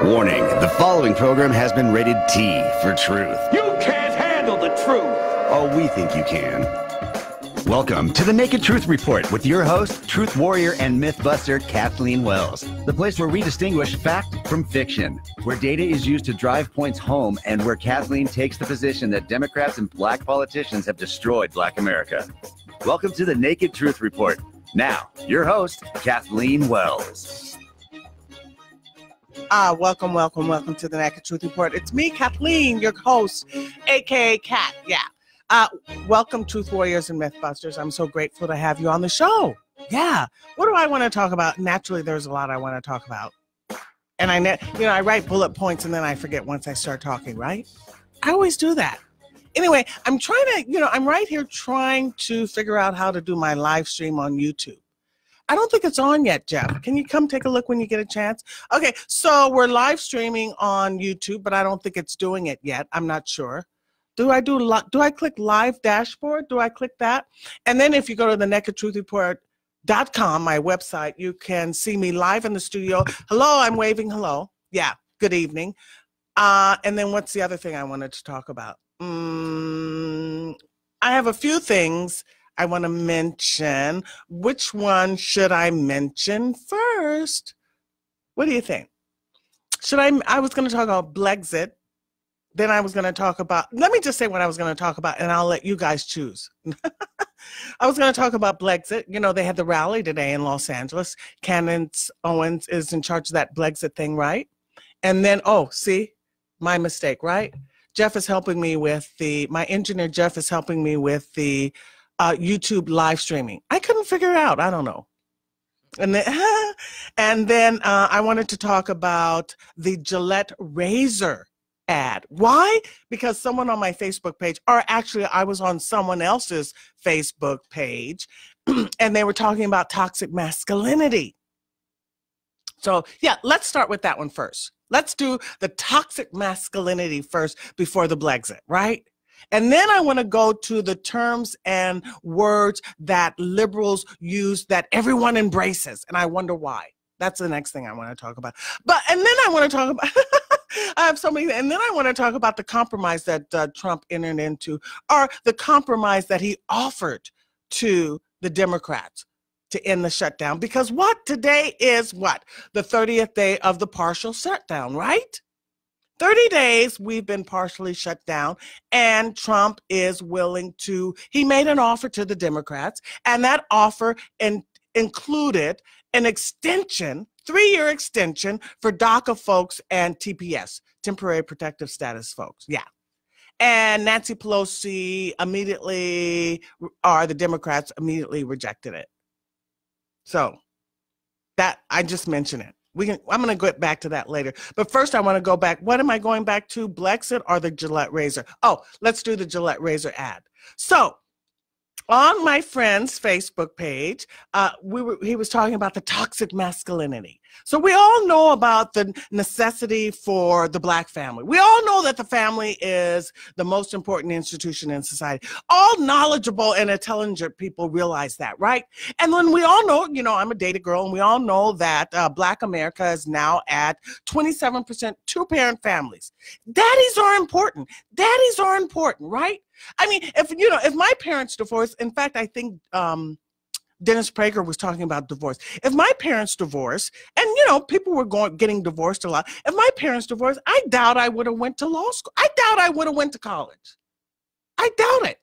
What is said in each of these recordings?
Warning, the following program has been rated T for truth. You can't handle the truth! Oh, we think you can. Welcome to the Naked Truth Report with your host, truth warrior and mythbuster Kathleen Wells. The place where we distinguish fact from fiction, where data is used to drive points home, and where Kathleen takes the position that Democrats and black politicians have destroyed black America. Welcome to the Naked Truth Report. Now, your host, Kathleen Wells. Welcome to the Naked Truth Report. It's me, Kathleen, your host, aka Kat. Yeah. Welcome, Truth Warriors and Mythbusters. I'm so grateful to have you on the show. Yeah. What do I want to talk about? Naturally, there's a lot I want to talk about. And I write bullet points and then I forget once I start talking, right? I always do that. Anyway, I'm right here trying to figure out how to do my live stream on YouTube. I don't think it's on yet, Jeff. Can you come take a look when you get a chance? Okay, so we're live streaming on YouTube, but I don't think it's doing it yet. I'm not sure. Do I click live dashboard? Do I click that? And then if you go to the nakedtruthreport.com, my website, you can see me live in the studio. Hello, I'm waving hello. Yeah, good evening. And then what's the other thing I wanted to talk about? I have a few things I want to mention. Which one should I mention first? What do you think? I was going to talk about Blexit. Then I was going to talk about, let me just say what I was going to talk about and I'll let you guys choose. I was going to talk about Blexit. You know, they had the rally today in Los Angeles. Candace Owens is in charge of that Blexit thing, right? And then, see, my mistake, right? Jeff is helping me with my engineer, Jeff is helping me with the YouTube live streaming. I couldn't figure it out. I don't know. And then I wanted to talk about the Gillette razor ad. Why? Because someone on my Facebook page, or actually I was on someone else's Facebook page, and they were talking about toxic masculinity. So yeah, let's start with that one first. Let's do the toxic masculinity first before the Blexit, right? And then I want to go to the terms and words that liberals use that everyone embraces. And I wonder why. That's the next thing I want to talk about. And then I want to talk about, I have so many, and then I want to talk about the compromise that Trump entered into, or the compromise that he offered to the Democrats to end the shutdown. Because today is the 30th day of the partial shutdown, right? 30 days we've been partially shut down, and Trump is willing to, he made an offer to the Democrats, and that offer included an extension, 3-year extension for DACA folks and TPS, temporary protective status folks. Yeah. And Nancy Pelosi the Democrats immediately rejected it. So that, I just mentioned it. I'm going to get back to that later. But first, I want to go back. What am I going back to? Blexit or the Gillette razor? Oh, let's do the Gillette razor ad. So on my friend's Facebook page, he was talking about the toxic masculinity. So we all know about the necessity for the black family. We all know that the family is the most important institution in society. All knowledgeable and intelligent people realize that, right? And then we all know, I'm a data girl, and we all know that black America is now at 27% two-parent families. Daddies are important. Daddies are important, right? I mean, if my parents divorced, in fact, I think Dennis Prager was talking about divorce. If my parents divorced, and people were getting divorced a lot. If my parents divorced, I doubt I would have went to law school. I doubt I would have went to college. I doubt it.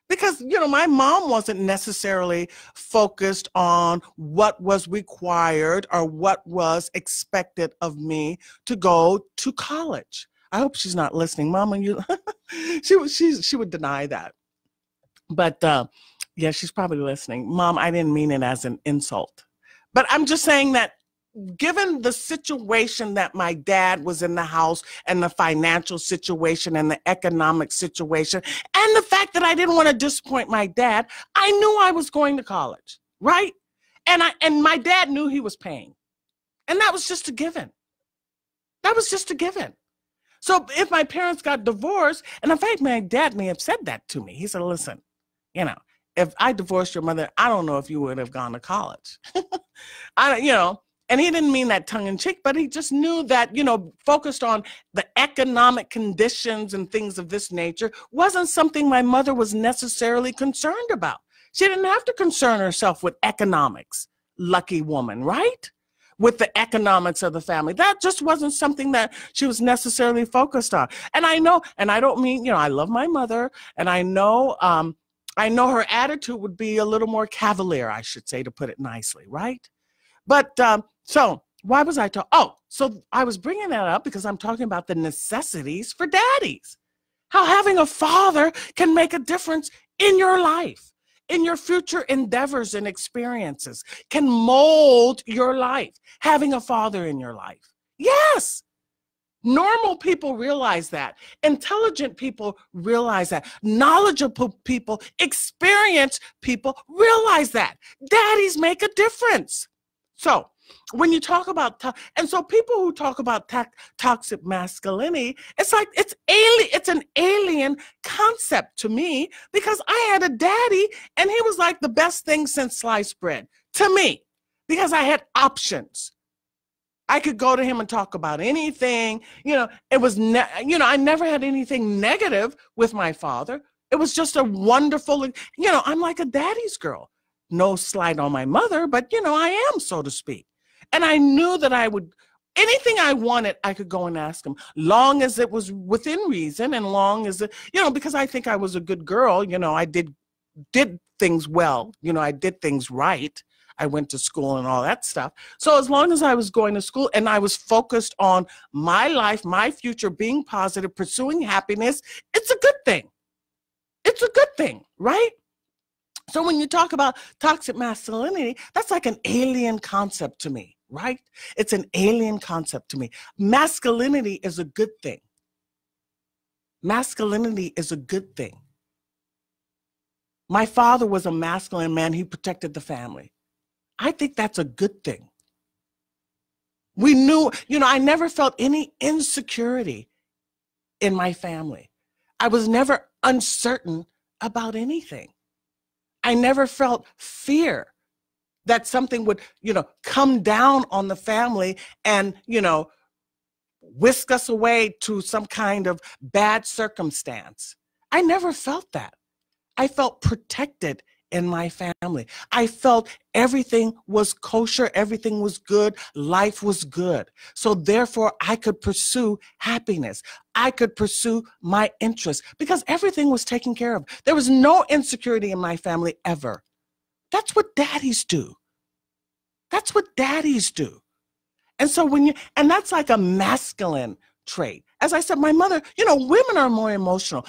Because, my mom wasn't necessarily focused on what was required or what was expected of me to go to college. I hope she's not listening. Mama, she would deny that. But yeah, she's probably listening. Mom, I didn't mean it as an insult. But I'm just saying that given the situation that my dad was in the house and the financial situation and the economic situation and the fact that I didn't want to disappoint my dad, I knew I was going to college, right? And my dad knew he was paying. And that was just a given. That was just a given. So if my parents got divorced, and in fact, my dad may have said that to me. He said, listen, if I divorced your mother, I don't know if you would have gone to college. And he didn't mean that tongue in cheek, but he just knew that, focused on the economic conditions and things of this nature wasn't something my mother was necessarily concerned about. She didn't have to concern herself with economics. Lucky woman, right? With the economics of the family. That just wasn't something that she was necessarily focused on. And I know, and I don't mean, I love my mother, and I know her attitude would be a little more cavalier, I should say, to put it nicely, right? But so why was I talking? Oh, so I was bringing that up because I'm talking about the necessities for daddies. How having a father can make a difference in your life, in your future endeavors and experiences, can mold your life, having a father in your life. Yes. Normal people realize that. Intelligent people realize that. Knowledgeable people, experienced people realize that. Daddies make a difference. So when you talk about, and so people who talk about toxic masculinity, it's like it's an alien concept to me, because I had a daddy and he was like the best thing since sliced bread to me, because I had options. I could go to him and talk about anything. It was, I never had anything negative with my father. It was just a wonderful, I'm like a daddy's girl. No slight on my mother, but, I am, so to speak. And I knew that anything I wanted, I could go and ask him, long as it was within reason, and long as it, because I think I was a good girl. I did things well. I did things right. I went to school and all that stuff. So as long as I was going to school and I was focused on my life, my future, being positive, pursuing happiness, it's a good thing. It's a good thing, right? So when you talk about toxic masculinity, that's like an alien concept to me, right? It's an alien concept to me. Masculinity is a good thing. Masculinity is a good thing. My father was a masculine man. He protected the family. I think that's a good thing. We knew, I never felt any insecurity in my family. I was never uncertain about anything. I never felt fear that something would, come down on the family and, whisk us away to some kind of bad circumstance. I never felt that. I felt protected in my family. I felt everything was kosher, everything was good, life was good. So therefore, I could pursue happiness. I could pursue my interests because everything was taken care of. There was no insecurity in my family ever. That's what daddies do. That's what daddies do. And so and that's like a masculine trait. As I said, my mother, women are more emotional,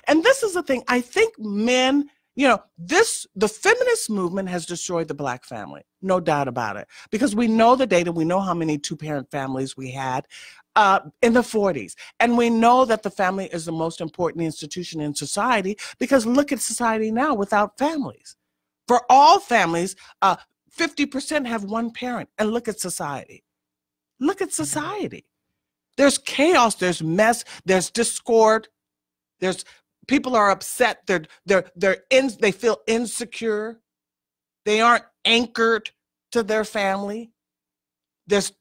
and this is the thing. I think men, the feminist movement has destroyed the Black family, no doubt about it, because we know the data, we know how many two-parent families we had in the 40s. And we know that the family is the most important institution in society, because look at society now without families. For all families, 50% have one parent, and look at society. Look at society. There's chaos, there's mess, there's discord, there's people are upset, they feel insecure, they aren't anchored to their family. There's,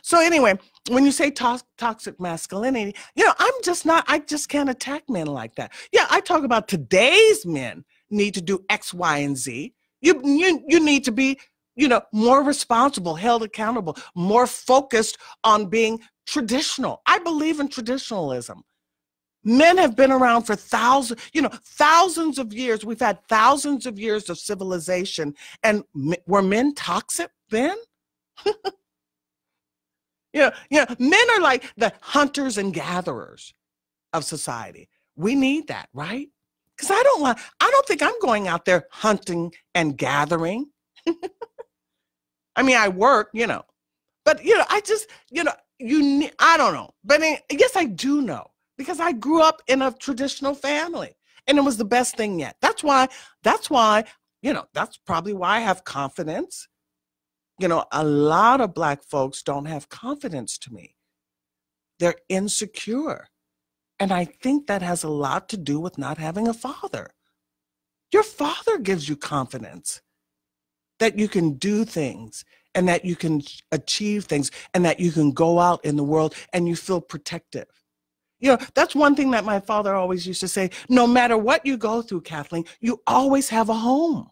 so anyway, when you say toxic masculinity, I just can't attack men like that. Yeah, I talk about today's men need to do X, Y, and Z. You need to be, more responsible, held accountable, more focused on being traditional. I believe in traditionalism. Men have been around for thousands of years. We've had thousands of years of civilization. And were men toxic then? Men are like the hunters and gatherers of society. We need that, right? Because I don't think I'm going out there hunting and gathering. I mean, I work, but, I just, I don't know. But yes, I do know, because I grew up in a traditional family and it was the best thing yet. That's why, that's probably why I have confidence. A lot of Black folks don't have confidence to me. They're insecure. And I think that has a lot to do with not having a father. Your father gives you confidence that you can do things and that you can achieve things and that you can go out in the world and you feel protective. You know, that's one thing that my father always used to say, no matter what you go through, Kathleen, you always have a home.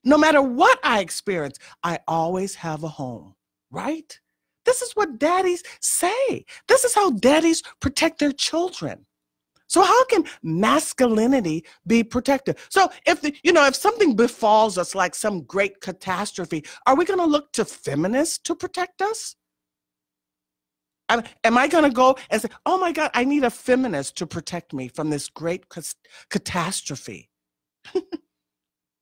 No matter what I experience, I always have a home, right? This is what daddies say. This is how daddies protect their children. So how can masculinity be protected? So if something befalls us like some great catastrophe, are we going to look to feminists to protect us? Am I going to go and say, oh my God, I need a feminist to protect me from this great catastrophe?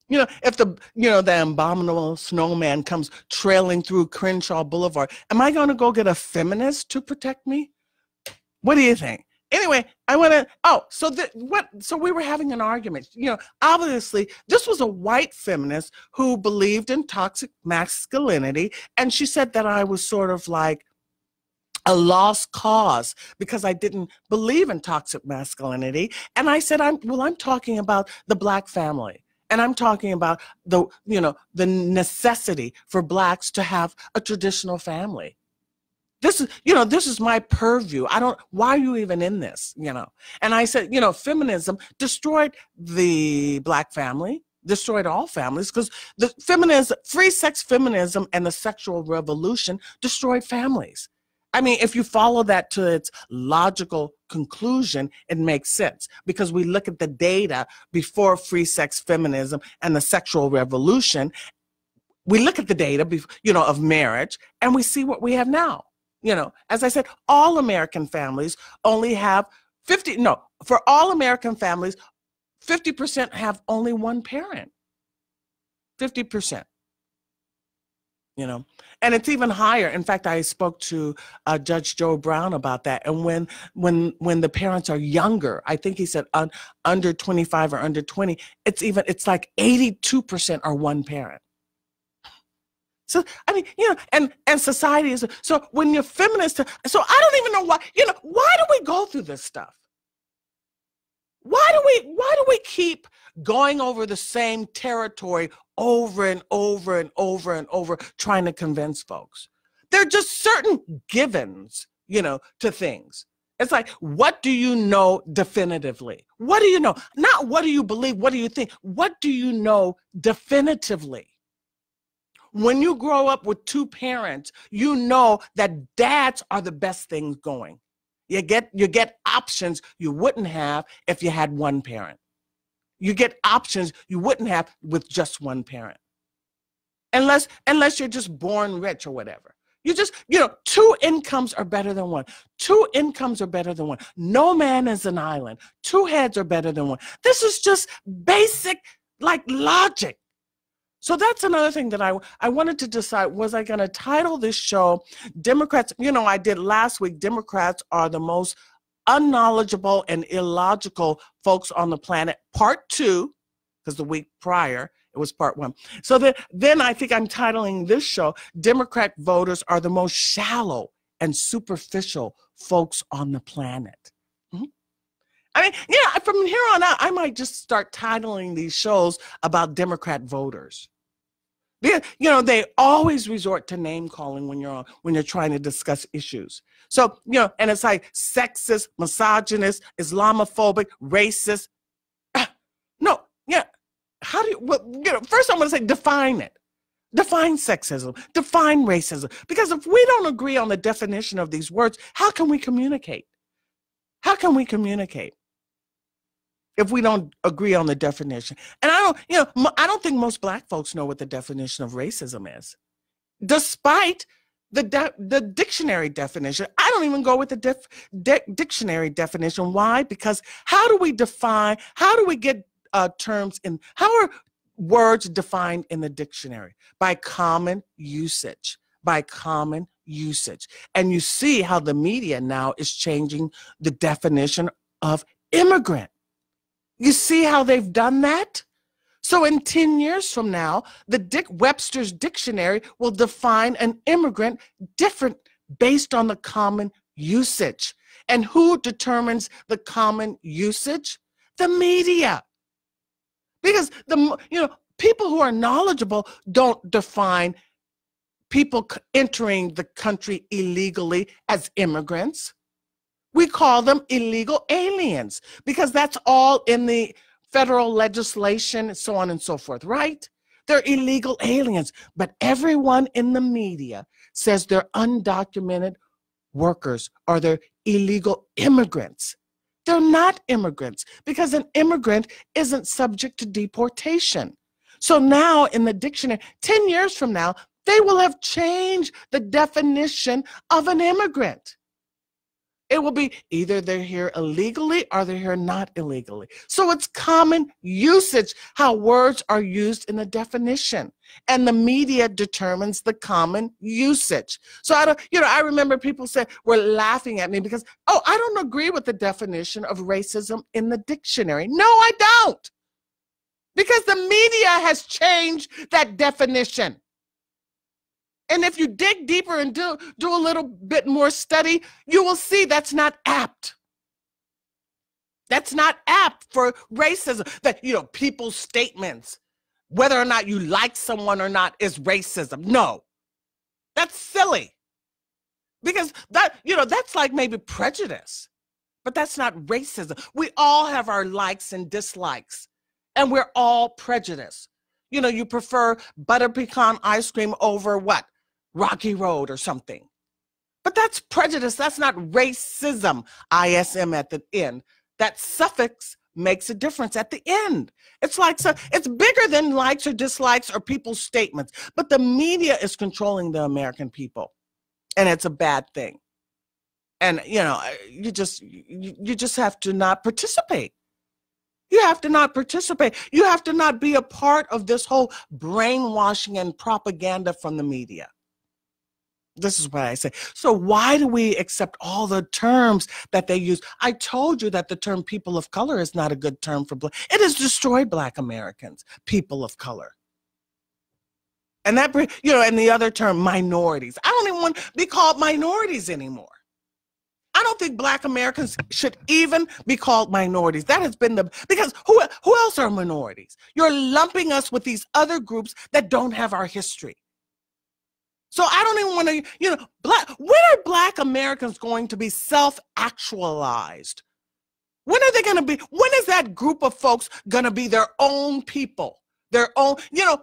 If the abominable snowman comes trailing through Crenshaw Boulevard, am I going to go get a feminist to protect me? What do you think? Anyway, so we were having an argument. Obviously, this was a white feminist who believed in toxic masculinity, and she said that I was sort of like a lost cause because I didn't believe in toxic masculinity. And I said, I'm talking about the Black family. And I'm talking about the necessity for Blacks to have a traditional family. This is my purview. Why are you even in this? And I said, feminism destroyed the Black family, destroyed all families, because the free sex feminism and the sexual revolution destroyed families. I mean, if you follow that to its logical conclusion, it makes sense because we look at the data before free sex feminism and the sexual revolution. We look at the data, of marriage, and we see what we have now. As I said, all American families only have for all American families, 50% have only one parent. 50%. And it's even higher. In fact, I spoke to Judge Joe Brown about that. And when the parents are younger, I think he said under 25 or under 20, it's like 82% are one parent. So, I mean, and society is, so when you're feminist, so I don't even know why, why do we go through this stuff? Why do we keep going over the same territory over and over and over and over, trying to convince folks? There are just certain givens, to things. It's like, what do you know definitively? What do you know? Not what do you believe, what do you think? What do you know definitively? When you grow up with two parents, you know that dads are the best things going. You get options you wouldn't have if you had one parent. You get options you wouldn't have with just one parent. Unless you're just born rich or whatever. You just, two incomes are better than one. Two incomes are better than one. No man is an island. Two heads are better than one. This is just basic, logic. So that's another thing that I wanted to decide, was I going to title this show, Democrats, I did last week, Democrats are the most unknowledgeable and illogical folks on the planet, part 2, because the week prior, it was part 1. So then I think I'm titling this show, Democrat voters are the most shallow and superficial folks on the planet. I mean, from here on out, I might just start titling these shows about Democrat voters. They always resort to name calling when you're trying to discuss issues. So, and it's like sexist, misogynist, Islamophobic, racist. How do you, first I'm going to say define it. Define sexism, define racism. Because if we don't agree on the definition of these words, how can we communicate? How can we communicate if we don't agree on the definition? And I don't think most Black folks know what the definition of racism is. Despite the dictionary definition, I don't even go with the dictionary definition. Why? Because how do we get terms how are words defined in the dictionary? By common usage. And you see how the media now is changing the definition of immigrant. You see how they've done that? So in 10 years from now, Webster's dictionary will define an immigrant different based on the common usage. And who determines the common usage? The media. Because people who are knowledgeable don't define people entering the country illegally as immigrants. We call them illegal aliens because that's all in the federal legislation and so on and so forth, right? They're illegal aliens, but everyone in the media says they're undocumented workers or they're illegal immigrants. They're not immigrants because an immigrant isn't subject to deportation. So now in the dictionary, 10 years from now, they will have changed the definition of an immigrant. It will be either they're here illegally or they're here not illegally. So it's common usage how words are used in the definition, and the media determines the common usage. So I remember people were laughing at me because, oh, I don't agree with the definition of racism in the dictionary. No, I don't. Because the media has changed that definition. And if you dig deeper and do a little bit more study, you will see that's not apt. That's not apt for racism. That, people's statements, whether or not you like someone or not, is racism. No, that's silly. Because that's like maybe prejudice, but that's not racism. We all have our likes and dislikes, and we're all prejudiced. You prefer butter pecan ice cream over what? Rocky Road or something. But that's prejudice. That's not racism. ISM at the end. That suffix makes a difference at the end. It's bigger than likes or dislikes or people's statements. But the media is controlling the American people. And it's a bad thing. And, you just have to not participate. You have to not participate. You have to not be a part of this whole brainwashing and propaganda from the media. This is what I say. So why do we accept all the terms that they use? I told you that the term people of color is not a good term for Black. It has destroyed Black Americans, people of color. And that, and the other term, minorities. I don't even want to be called minorities anymore. I don't think Black Americans should even be called minorities. That has been because who else are minorities? You're lumping us with these other groups that don't have our history. So I don't even want to, when are Black Americans going to be self-actualized? When are they going to be, when is that group of folks going to be their own people? Their own,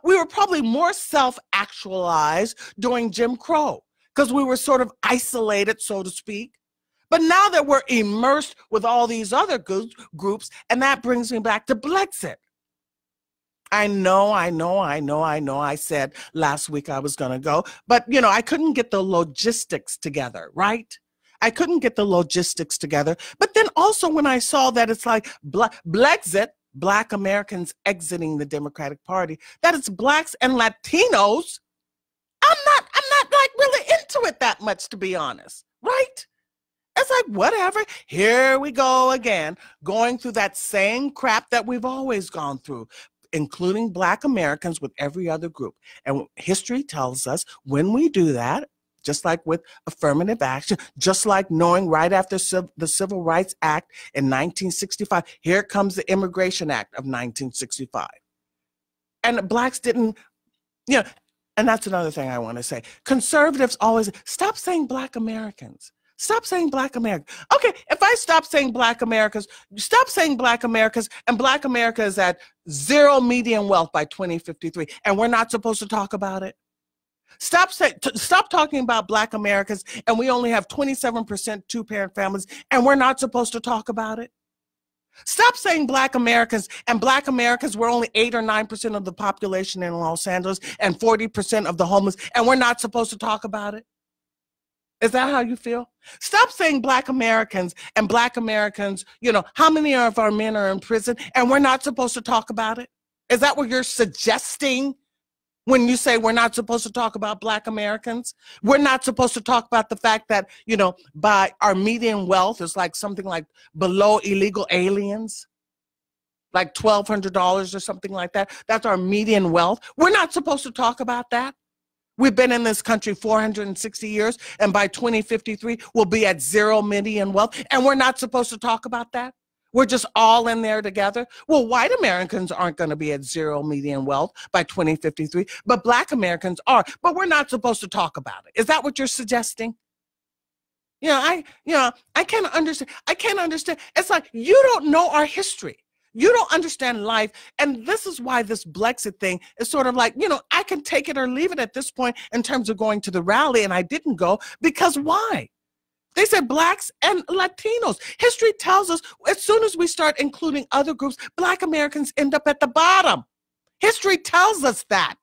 we were probably more self-actualized during Jim Crow because we were sort of isolated, so to speak. But now that we're immersed with all these other groups, and that brings me back to Brexit. I know. I said last week I was going to go, but, I couldn't get the logistics together, right? I couldn't get the logistics together. But then also when I saw that it's like Brexit, Black Americans exiting the Democratic Party, that it's Blacks and Latinos, I'm not like really into it that much, to be honest, right? It's like, whatever, here we go again, going through that same crap that we've always gone through, including Black Americans with every other group. And history tells us when we do that, just like with affirmative action, just like knowing right after the Civil Rights Act in 1965, here comes the Immigration Act of 1965. And Blacks didn't, and that's another thing I want to say. Conservatives always, stop saying Black Americans. Stop saying Black Americans. Okay, if I stop saying Black Americans, stop saying Black Americans, and Black America is at zero median wealth by 2053, and we're not supposed to talk about it. Stop talking about Black Americans, and we only have 27% two-parent families, and we're not supposed to talk about it. Stop saying Black Americans, and Black Americans, we're only 8 or 9% of the population in Los Angeles, and 40% of the homeless, and we're not supposed to talk about it. Is that how you feel? Stop saying Black Americans and Black Americans, how many of our men are in prison and we're not supposed to talk about it? Is that what you're suggesting when you say we're not supposed to talk about Black Americans? We're not supposed to talk about the fact that, by our median wealth is like something like below illegal aliens, like $1,200 or something like that. That's our median wealth. We're not supposed to talk about that. We've been in this country 460 years, and by 2053, we'll be at zero median wealth, and we're not supposed to talk about that? We're just all in there together. Well, white Americans aren't going to be at zero median wealth by 2053, but Black Americans are. But we're not supposed to talk about it. Is that what you're suggesting? I can't understand. I can't understand. It's like you don't know our history. You don't understand life. And this is why this Blexit thing is sort of like, I can take it or leave it at this point in terms of going to the rally, and I didn't go because why? They said Blacks and Latinos. History tells us as soon as we start including other groups, Black Americans end up at the bottom. History tells us that.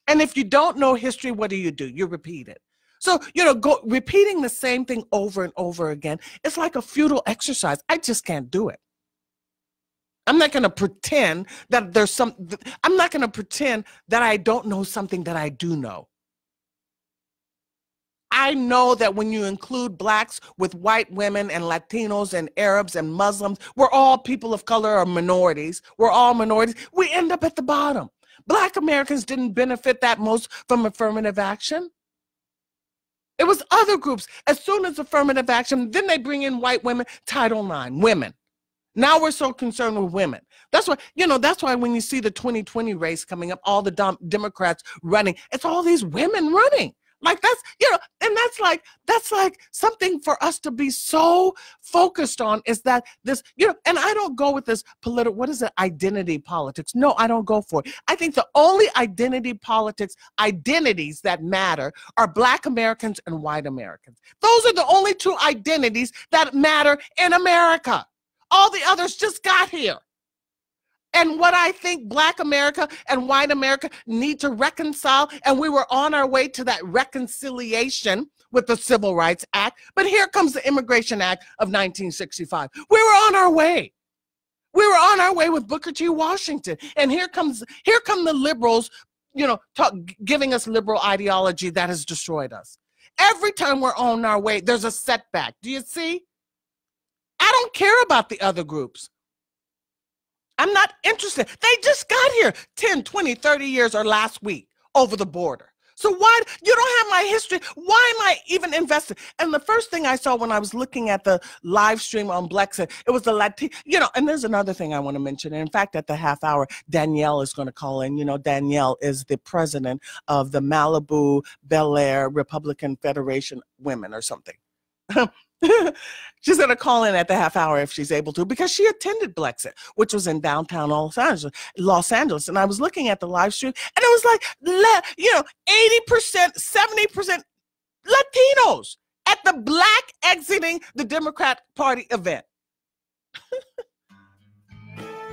And if you don't know history, what do? You repeat it. So, repeating the same thing over and over again, it's like a futile exercise. I just can't do it. I'm not going to pretend that I'm not going to pretend that I don't know something that I do know. I know that when you include Blacks with white women and Latinos and Arabs and Muslims, we're all people of color or minorities. We're all minorities. We end up at the bottom. Black Americans didn't benefit that most from affirmative action. It was other groups. As soon as affirmative action, then they bring in white women, Title IX, women. Now we're so concerned with women. That's why when you see the 2020 race coming up, all the Democrats running, it's all these women running. Like and that's like something for us to be so focused on is that this, and I don't go with this identity politics. No, I don't go for it. I think the only identities that matter are Black Americans and white Americans. Those are the only two identities that matter in America. All the others just got here. And what I think Black America and white America need to reconcile, and we were on our way to that reconciliation with the Civil Rights Act, but here comes the Immigration Act of 1965. We were on our way. We were on our way with Booker T. Washington. And here come the liberals, giving us liberal ideology that has destroyed us. Every time we're on our way, there's a setback. Do you see? I don't care about the other groups. I'm not interested. They just got here 10, 20, 30 years or last week over the border. So why, you don't have my history. Why am I even invested? And the first thing I saw when I was looking at the live stream on Blexit, it was the Latino, and there's another thing I want to mention. And in fact, at the half hour, Danielle is going to call in. Danielle is the president of the Malibu Bel Air Republican Federation Women or something. She's going to call in at the half hour if she's able to, because she attended Blexit, which was in downtown Los Angeles. And I was looking at the live stream, and it was like, 80%, 70% Latinos at the Black exiting the Democrat Party event.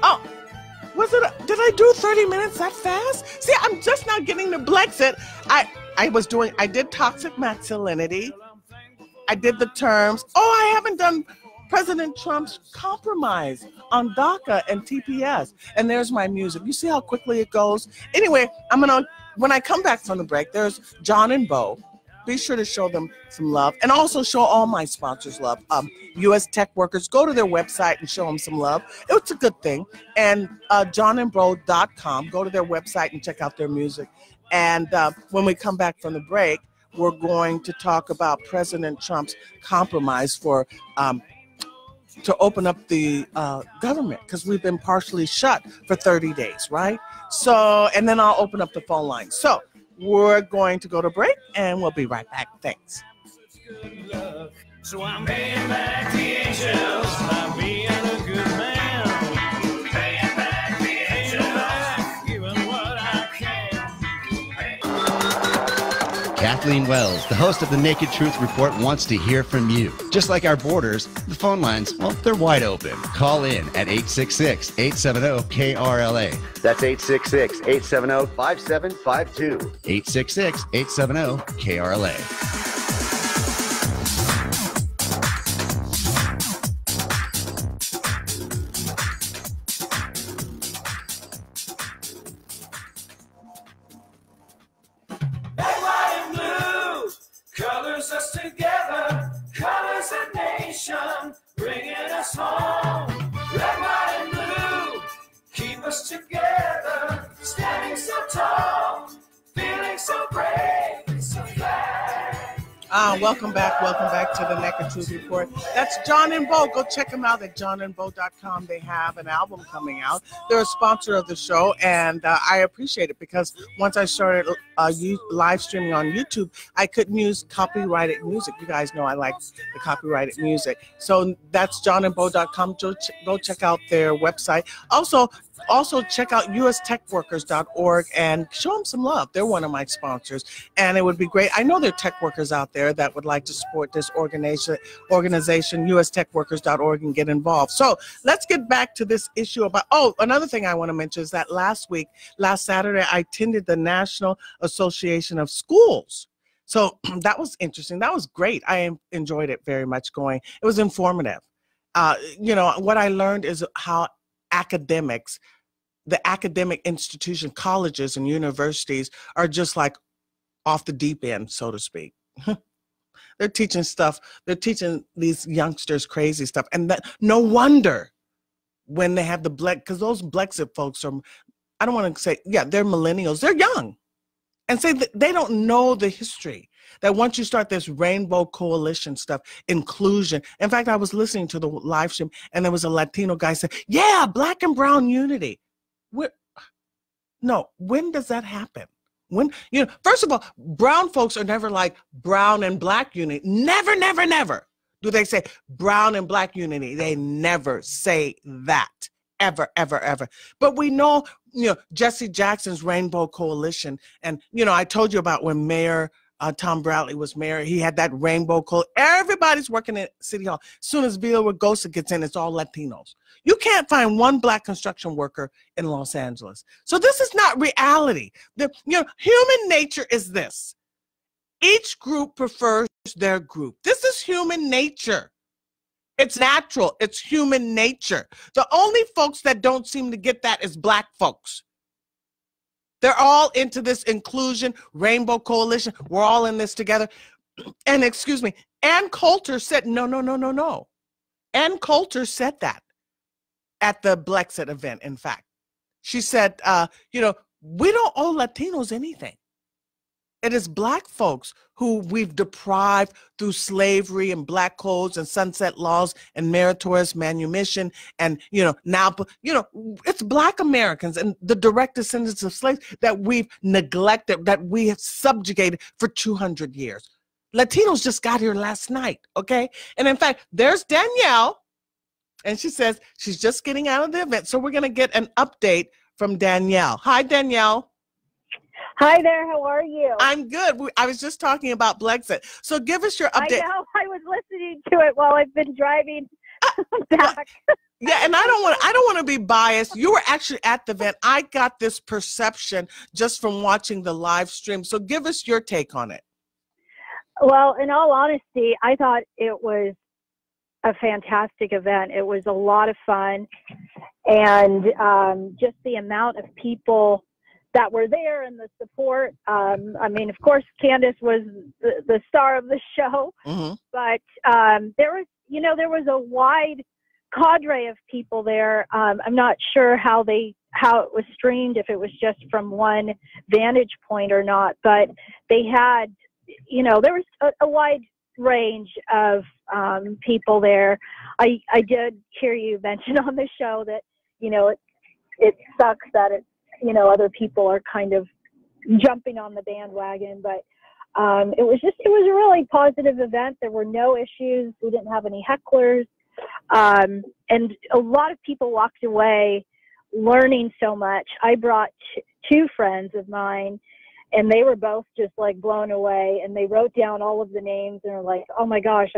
Oh, did I do 30 minutes that fast? See, I'm just not getting to Blexit. I did toxic masculinity. I did the terms. Oh, I haven't done President Trump's compromise on DACA and TPS. And there's my music. You see how quickly it goes? Anyway, when I come back from the break, there's John and Bo. Be sure to show them some love, and also show all my sponsors love. U.S. tech workers, go to their website and show them some love. It's a good thing. And johnandbro.com, go to their website and check out their music. And when we come back from the break, we're going to talk about President Trump's compromise to open up the government, because we've been partially shut for 30 days, right? So, and then I'll open up the phone line. So we're going to go to break, and we'll be right back. Thanks. So I'm paying back the angels by being a good man. Paying back the angels, giving what I can. Kathleen Wells, the host of the Naked Truth Report, wants to hear from you. Just like our borders, the phone lines, well, they're wide open. Call in at 866-870-KRLA. That's 866-870-5752. 866-870-KRLA. Bringing us home, red, white, and blue, keep us together, standing so tall, feeling so brave, so fly. Welcome back to the Naked Truth Report. That's John and Bo. Go check them out at johnandbo.com. They have an album coming out. They're a sponsor of the show, and I appreciate it because once I started live streaming on YouTube, I couldn't use copyrighted music. You guys know I like the copyrighted music. So that's johnandbo.com. Go check out their website. Also, check out ustechworkers.org and show them some love. They're one of my sponsors, and it would be great. I know there are tech workers out there that would like to support this organization, ustechworkers.org, and get involved. So let's get back to this issue about, another thing I want to mention is that last Saturday, I attended the National Association of Schools. So that was interesting. That was great. I enjoyed it very much going. It was informative. What I learned is how the academic institution, colleges and universities are just like off the deep end, so to speak. They're teaching these youngsters crazy stuff. And that, no wonder when they have because those Brexit folks are, I don't want to say, they're millennials. They're young. And say that they don't know the history. That once you start this Rainbow Coalition stuff, inclusion. In fact, I was listening to the live stream and there was a Latino guy say, yeah, Black and brown unity. When does that happen? First of all, brown folks are never like brown and Black unity. Never, never, never do they say brown and Black unity. They never say that. Ever, ever, ever. But we know, Jesse Jackson's Rainbow Coalition. And, I told you about when Mayor Tom Bradley was mayor, he had that Rainbow Coalition. Everybody's working at City Hall. As soon as Villaraigosa gets in, it's all Latinos. You can't find one Black construction worker in Los Angeles. So this is not reality. Human nature is this. Each group prefers their group. This is human nature. It's natural. It's human nature. The only folks that don't seem to get that is Black folks. They're all into this inclusion, Rainbow Coalition. We're all in this together. And excuse me, Ann Coulter said, no. Ann Coulter said that at the Brexit event, in fact. She said, we don't owe Latinos anything. It is Black folks who we've deprived through slavery and Black codes and sunset laws and meritorious manumission. And, now, it's Black Americans and the direct descendants of slaves that we've neglected, that we have subjugated for 200 years. Latinos just got here last night, okay? And in fact, there's Danielle, and she says she's just getting out of the event. So we're going to get an update from Danielle. Hi, Danielle. Hi there, how are you? I'm good. I was just talking about Brexit. So give us your update. I know, I was listening to it while I've been driving back. Yeah, and I don't want to be biased. You were actually at the event. I got this perception just from watching the live stream. So give us your take on it. Well, in all honesty, I thought it was a fantastic event. It was a lot of fun. And just the amount of people that were there and the support. Of course, Candace was the star of the show, but there was a wide cadre of people there. I'm not sure how it was streamed, if it was just from one vantage point or not, but they had, there was a wide range of people there. I did hear you mention on the show that, it sucks that it's, other people are kind of jumping on the bandwagon, but it was a really positive event. There were no issues. We didn't have any hecklers. And a lot of people walked away learning so much. I brought two friends of mine, and they were both just like blown away, and they wrote down all of the names and are like, oh my gosh,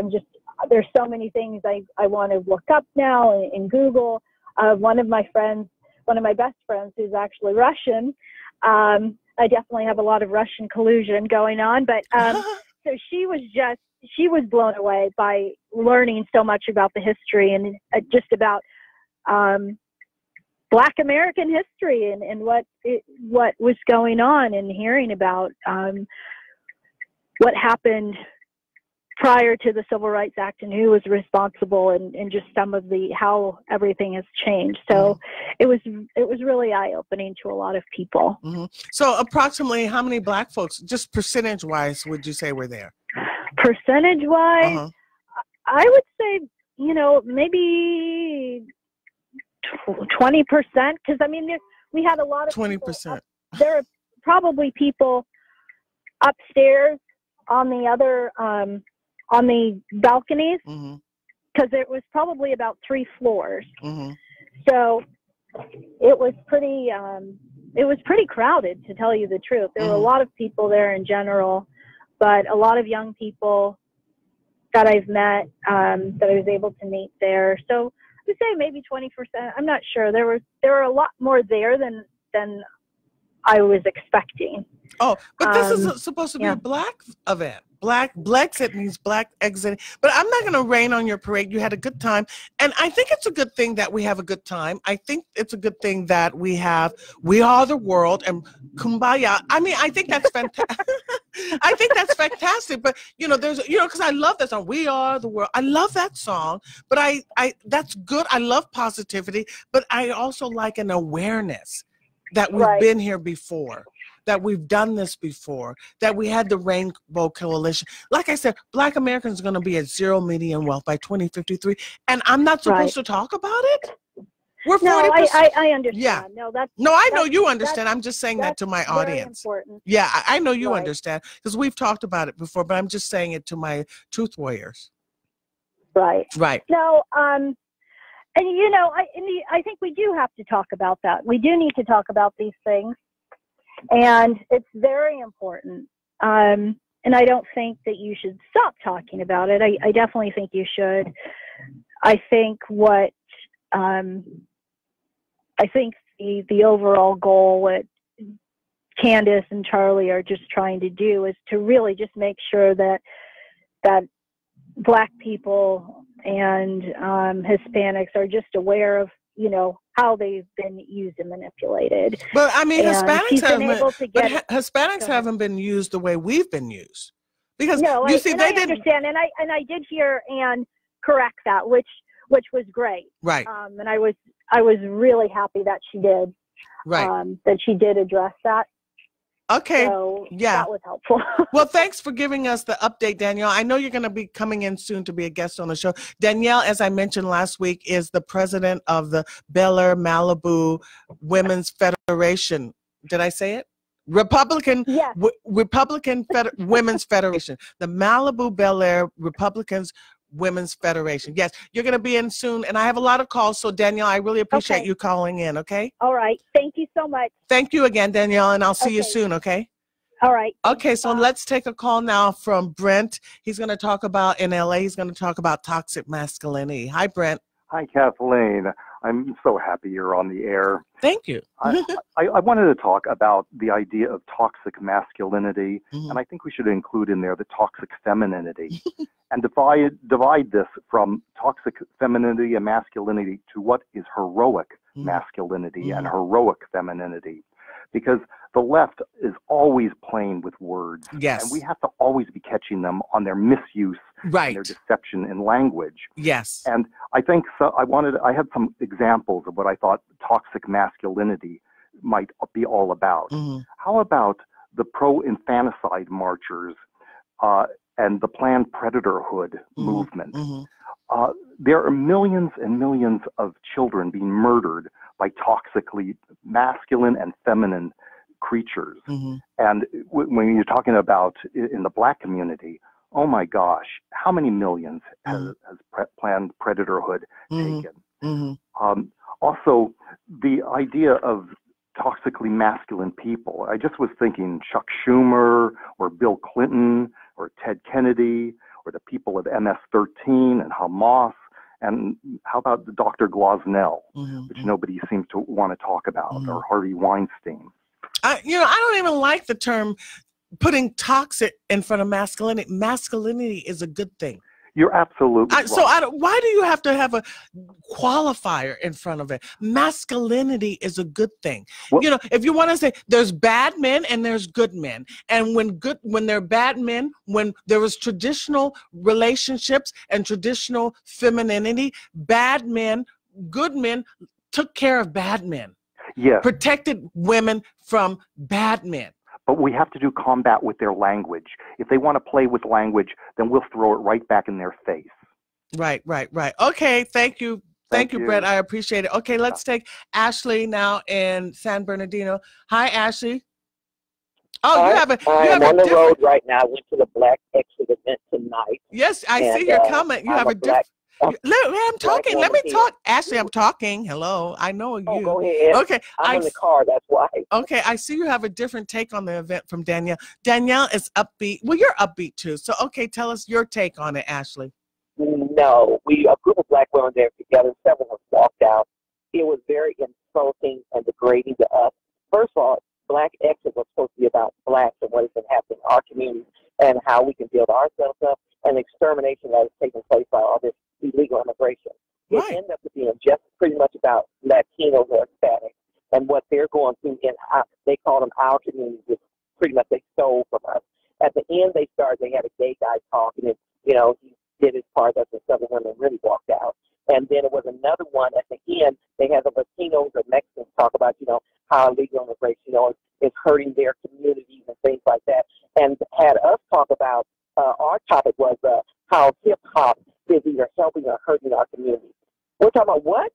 there's so many things I want to look up now in Google. One of my best friends who's actually Russian. I definitely have a lot of Russian collusion going on, but so she was blown away by learning so much about the history and just about Black American history and what was going on, and hearing about what happened prior to the Civil Rights Act and who was responsible, and just some of how everything has changed. So it was really eye-opening to a lot of people. So approximately how many Black folks, just percentage-wise, would you say were there? Percentage-wise, I would say, maybe 20%. Because, I mean, we had a lot of 20%. There are probably people upstairs on the other, on the balconies, because it was probably about 3 floors. So it was pretty crowded, to tell you the truth. There were a lot of people there in general, but a lot of young people that I've met, that I was able to meet there. So I would say maybe 20%. I'm not sure. There were a lot more there than I was expecting. Oh, but this is supposed to be a Black event. Blexit means Black exit. But I'm not going to rain on your parade. You had a good time. And I think it's a good thing that we have a good time. I think it's a good thing that we are the world and kumbaya. I mean, I think that's fantastic. I think that's fantastic. But, because I love that song, We Are the World. I love that song. But that's good. I love positivity. But I also like an awareness that we've been here before, that we've done this before, that we had the Rainbow Coalition. Like I said, Black Americans are going to be at zero median wealth by 2053, and I'm not supposed to talk about it? We're 40%. No, I understand. Yeah. No, I know you understand. I'm just saying that to my audience. Important. Yeah, I know you understand, because we've talked about it before, but I'm just saying it to my Truth Warriors. Right. No, and I think we do have to talk about that. We do need to talk about these things. And it's very important. And I don't think that you should stop talking about it. I definitely think you should. I think the overall goal, what Candace and Charlie are just trying to do, is to really just make sure that Black people and Hispanics are just aware of, how they've been used and manipulated. But I mean, and Hispanics haven't been used the way we've been used. Because I understand, and I did hear Anne correct that, which was great. Right. And I was really happy that she did. Right. That she did address that. Okay. So yeah. That was helpful. Well, thanks for giving us the update, Danielle. I know you're going to be coming in soon to be a guest on the show. Danielle, as I mentioned last week, is the president of the Bel Air Malibu Women's Federation. Did I say it? Women's Federation. The Malibu Bel Air Republicans Women's Federation. Yes, you're going to be in soon, and I have a lot of calls. So, Danielle, I really appreciate you calling in, okay? All right. Thank you so much. Thank you again, Danielle, and I'll see you soon, okay? All right. Okay, so let's take a call now from Brent. He's going to talk about, in LA, he's going to talk about toxic masculinity. Hi, Brent. Hi, Kathleen. I'm so happy you're on the air. Thank you. I wanted to talk about the idea of toxic masculinity, and I think we should include in there the toxic femininity, and divide this from toxic femininity and masculinity to what is heroic masculinity and heroic femininity. Because the left is always playing with words. Yes. And we have to always be catching them on their misuse and their deception in language. Yes. And I think so. I had some examples of what I thought toxic masculinity might be all about. How about the pro-infanticide marchers and the Planned Predatorhood movement? There are millions and millions of children being murdered by toxically masculine and feminine creatures. And when you're talking about in the Black community, oh my gosh, how many millions has Planned Predatorhood taken? Also, the idea of toxically masculine people. I just was thinking Chuck Schumer or Bill Clinton or Ted Kennedy or the people of MS-13 and Hamas. And how about Dr. Glasnell, which nobody seems to want to talk about, or Harvey Weinstein? I don't even like the term putting toxic in front of masculinity. Masculinity is a good thing. You're absolutely right. So why do you have to have a qualifier in front of it? Masculinity is a good thing. Well, if you want to say there's bad men and there's good men, and when they're bad men, when there was traditional relationships and traditional femininity, bad men, good men took care of bad men. Yes. Protected women from bad men. But we have to do combat with their language. If they want to play with language, then we'll throw it right back in their face. Right. Okay, thank you. Thank you, Brett. I appreciate it. Okay, let's take Ashley now in San Bernardino. Hi, Ashley. Oh, Hi, you have a. I'm on the road right now. I went to the Black Exit event tonight. Yes, I see your comment. You have a different. I'm talking. Let me talk. Ashley, I'm talking. Hello. I know you. Oh, go ahead. Okay. I'm in the car. That's why. Okay. I see you have a different take on the event from Danielle. Danielle is upbeat. Well, you're upbeat too. So, okay, tell us your take on it, Ashley. No, a group of black women there together. Several of us walked out. It was very insulting and degrading to us. First of all, Black Exit was supposed to be about blacks and what has been happening in our community and how we can build ourselves up and the extermination that is taking place by all this illegal immigration. It ended up being just pretty much about Latinos or Hispanics and what they're going through in they call them our communities, which pretty much they stole from us. At the end, they had a gay guy talking, and he did his part. That's when some of the women really walked out. And then it was another one at the end. They had the Latinos or Mexicans talk about, how illegal immigration, is hurting their communities and things like that. And had us talk about our topic was how hip hop is either helping or hurting our community. We're talking about what?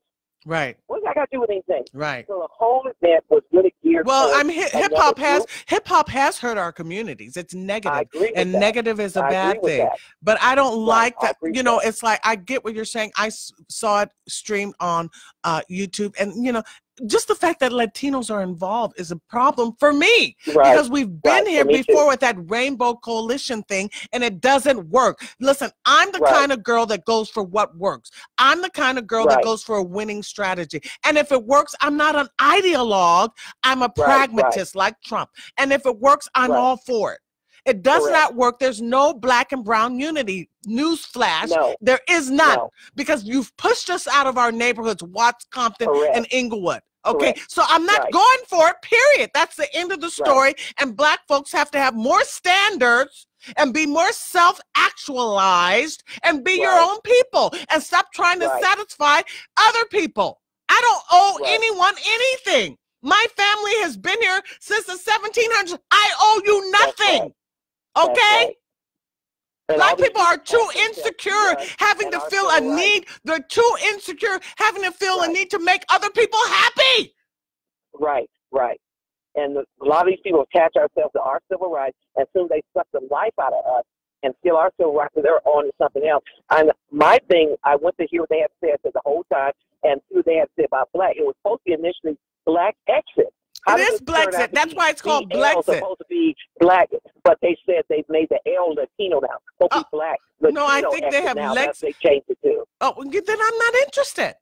Right. What's that got to do with anything? Right. So the whole event was really geared. Well, hip hop has hurt our communities. It's negative, and negative is a bad thing. But I don't like that. It's like I get what you're saying. I saw it streamed on YouTube, and just the fact that Latinos are involved is a problem for me because we've been here before with that Rainbow Coalition thing, and it doesn't work. Listen, I'm the kind of girl that goes for what works. I'm the kind of girl that goes for a winning strategy. And if it works, I'm not an ideologue. I'm a pragmatist like Trump. And if it works, I'm all for it. It does not work. There's no black and brown unity. Newsflash. No. There is none because you've pushed us out of our neighborhoods, Watts, Compton, and Inglewood. Okay, so I'm not going for it, period. That's the end of the story. And black folks have to have more standards and be more self-actualized and be your own people and stop trying to satisfy other people. I don't owe anyone anything. My family has been here since the 1700s. I owe you nothing. Okay? Black people are too insecure having to feel a need. They're too insecure having to feel a need to make other people happy. Right. And a lot of these people attach ourselves to our civil rights, and soon they suck the life out of us and steal our civil rights, and they're on to something else. And my thing, I went to hear what they had said the whole time, and see what they had said about black. It was supposed to be initially Black Exit. It is Blackxit. That's why it's called Blackxit. It's supposed to be black, but they said they've made the L Latino now. Supposed to be black. Latino, no, I think they have Lex. They changed it too. Oh, then I'm not interested.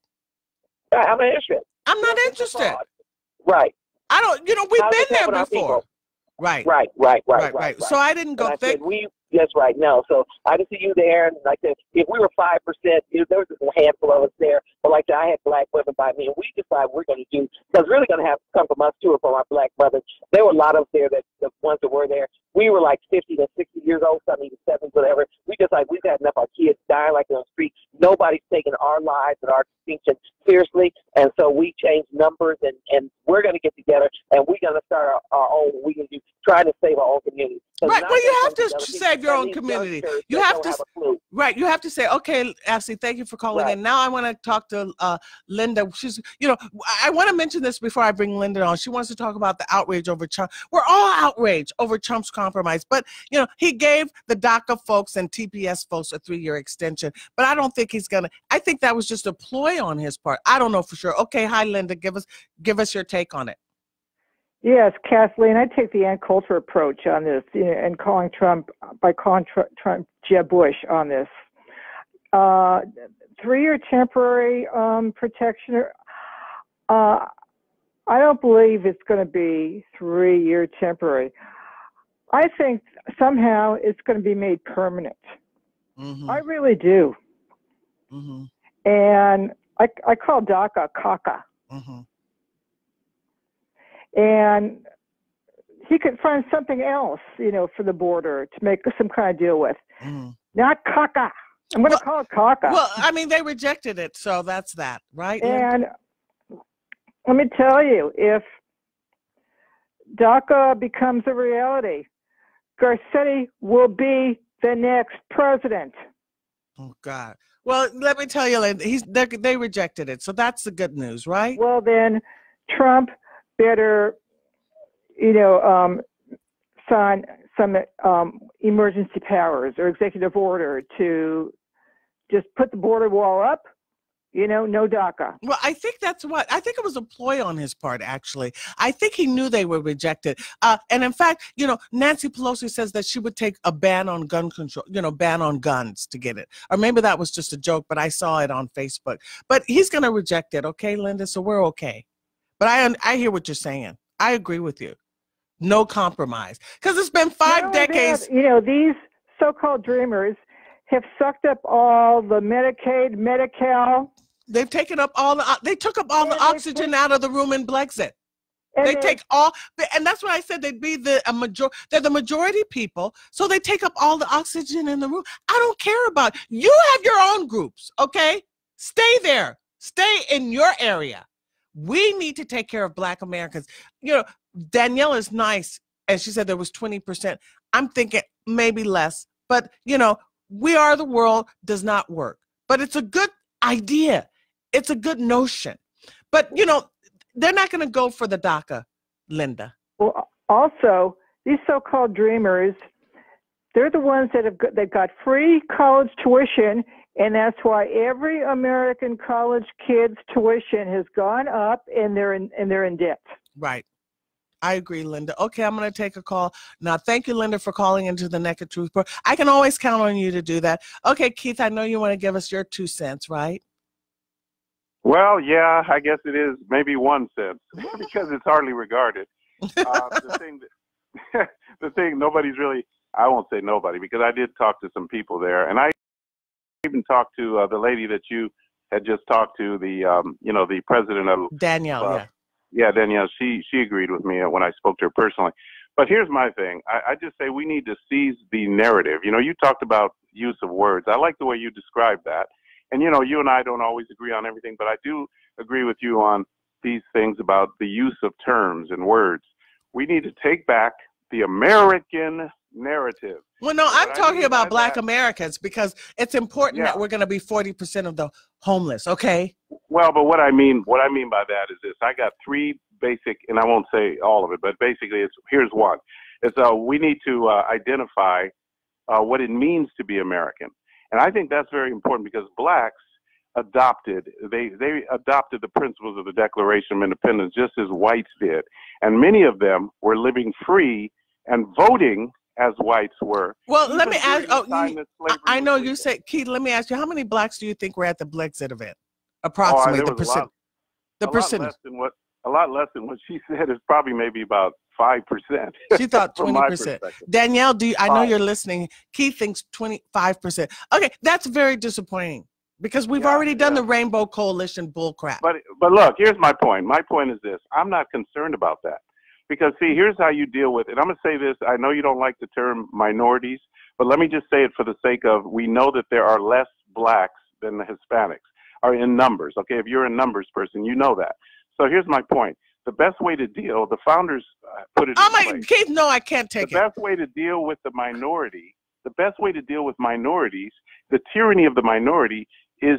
I'm not interested. I'm not interested. Right. I don't. We've been there before. Right. So I didn't go think. Yes, right. No. So I didn't see you there. And like I said, if we were 5%, there was a handful of us there. But like I had black women by me, and we decided we're going to do, because it's really going to have to come from us too, or from our black brothers. There were a lot of us there, that the ones that were there. We were like 50 to 60 years old, some even 70, whatever. We just like, we've had enough of our kids dying like on the street. Nobody's taking our lives and our extinction seriously. And so we changed numbers, and we're going to get together, and we're going to start our own, we can do, try to save our own community. Right. Well, you have to save your own community. You have to, right. You have to say, okay, Ashley, thank you for calling in. Now I want to talk to Linda. She's, I want to mention this before I bring Linda on. She wants to talk about the outrage over Trump. We're all outraged over Trump's compromise, but he gave the DACA folks and TPS folks a 3-year extension, but I don't think he's gonna. I think that was just a ploy on his part. I don't know for sure. Okay, hi Linda, give us your take on it. Yes, Kathleen, I take the Ann Coulter approach on this, and calling Trump Jeb Bush on this. 3-year temporary protection. I don't believe it's going to be 3-year temporary. I think somehow it's going to be made permanent. Mm-hmm. I really do. Mm-hmm. And I call DACA caca. Mm-hmm. And he could find something else, for the border to make some kind of deal with. Mm. Not caca. I'm going to call it caca. Well, I mean, they rejected it, so that's that, right? And let me tell you, if DACA becomes a reality, Garcetti will be the next president. Oh, God. Well, let me tell you, they rejected it. So that's the good news, right? Well, then Trump better, sign some emergency powers or executive order to just put the border wall up. No DACA. Well, I think I think it was a ploy on his part, actually. I think he knew they were rejected. And in fact, Nancy Pelosi says that she would take a ban on gun control, ban on guns to get it. Or maybe that was just a joke, but I saw it on Facebook. But he's going to reject it. Okay, Linda? So we're okay. But I hear what you're saying. I agree with you. No compromise. Because it's been 5 decades. These so-called dreamers have sucked up all the Medicaid, Medi-Cal. They've taken up they took up all the oxygen out of the room in Brexit. They take all, and that's why I said they'd be they're the majority people, so they take up all the oxygen in the room. I don't care about, you have your own groups, okay? Stay there. Stay in your area. We need to take care of Black Americans. Danielle is nice, and she said there was 20%. I'm thinking maybe less, but, we are the world does not work. But it's a good idea. It's a good notion. But, they're not going to go for the DACA, Linda. Well, also, these so-called dreamers, they're the ones that got free college tuition, and that's why every American college kid's tuition has gone up, and they're in debt. Right. I agree, Linda. Okay, I'm going to take a call. Now, thank you, Linda, for calling into the Naked Truth Report. I can always count on you to do that. Okay, Keith, I know you want to give us your 2 cents, right? Well, yeah, I guess it is maybe 1 cent because it's hardly regarded. The thing, nobody's really, I won't say nobody, because I did talk to some people there, and I even talked to the lady that you had just talked to, the president of Danielle, Yeah, Danielle, she agreed with me when I spoke to her personally. But here's my thing. I just say we need to seize the narrative. You talked about use of words. I like the way you described that. And, you and I don't always agree on everything, but I do agree with you on these things about the use of terms and words. We need to take back the American narrative. Well, no, I'm talking about Black Americans, because it's important that we're going to be 40% of the homeless, okay? Well, but what I mean by that is this. I got 3 basic, and I won't say all of it, but basically here's one. It's we need to identify what it means to be American. And I think that's very important, because Blacks adopted the principles of the Declaration of Independence just as whites did. And many of them were living free and voting as whites were. Well, let me ask, I know you said, Keith, let me ask you, how many Blacks do you think were at the Brexit event? Approximately, the percent. A lot less than what she said. Is probably maybe about 5%. She thought 20%. Danielle, I know you're listening. Keith thinks 25%. Okay, that's very disappointing, because we've already done the Rainbow Coalition bullcrap. But look, here's my point. My point is this. I'm not concerned about that, because see, here's how you deal with it. I'm going to say this. I know you don't like the term minorities, but let me just say it for the sake of, we know that there are less Blacks than the Hispanics are in numbers. Okay, if you're a numbers person, you know that. So here's my point. The best way to deal, the founders put it in place. Keith, no, I can't take it. The best way to deal with the minority, the best way to deal with minorities, the tyranny of the minority, is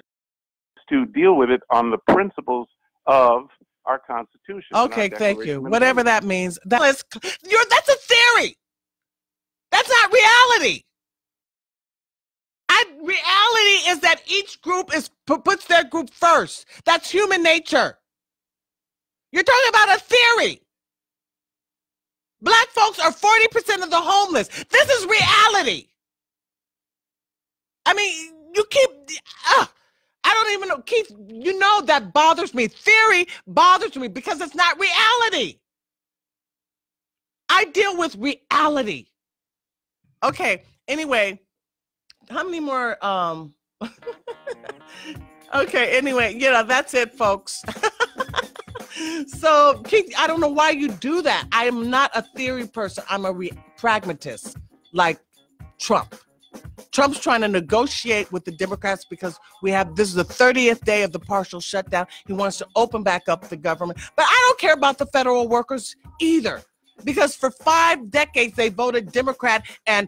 to deal with it on the principles of our Constitution. Okay, thank you. Whatever that means. That's a theory. That's not reality. Reality is that each group puts their group first. That's human nature. You're talking about a theory. Black folks are 40% of the homeless. This is reality. I mean, you keep, I don't even know, Keith, that bothers me. Theory bothers me because it's not reality. I deal with reality. Okay, anyway, how many more, okay, anyway, that's it, folks. So, Keith, I don't know why you do that. I am not a theory person. I'm a pragmatist, like Trump. Trump's trying to negotiate with the Democrats because this is the 30th day of the partial shutdown. He wants to open back up the government. But I don't care about the federal workers either. because for 5 decades they voted Democrat and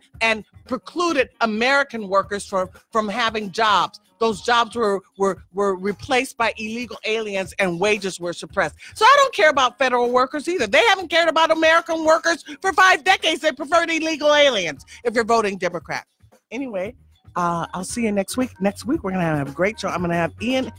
precluded American workers from having jobs. Those jobs were replaced by illegal aliens and wages were suppressed. So I don't care about federal workers either. They haven't cared about American workers for 5 decades. They preferred illegal aliens if you're voting Democrat. Anyway, I'll see you next week. Next week, we're going to have a great show. I'm going to have Ian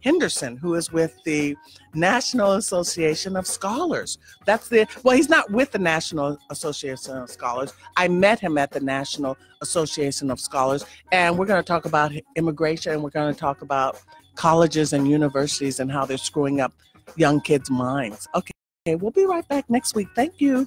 Henderson, who is with the National Association of Scholars. Well, he's not with the National Association of Scholars. I met him at the National Association of Scholars, and we're going to talk about immigration, and we're going to talk about colleges and universities and how they're screwing up young kids' minds. Okay, we'll be right back next week. Thank you.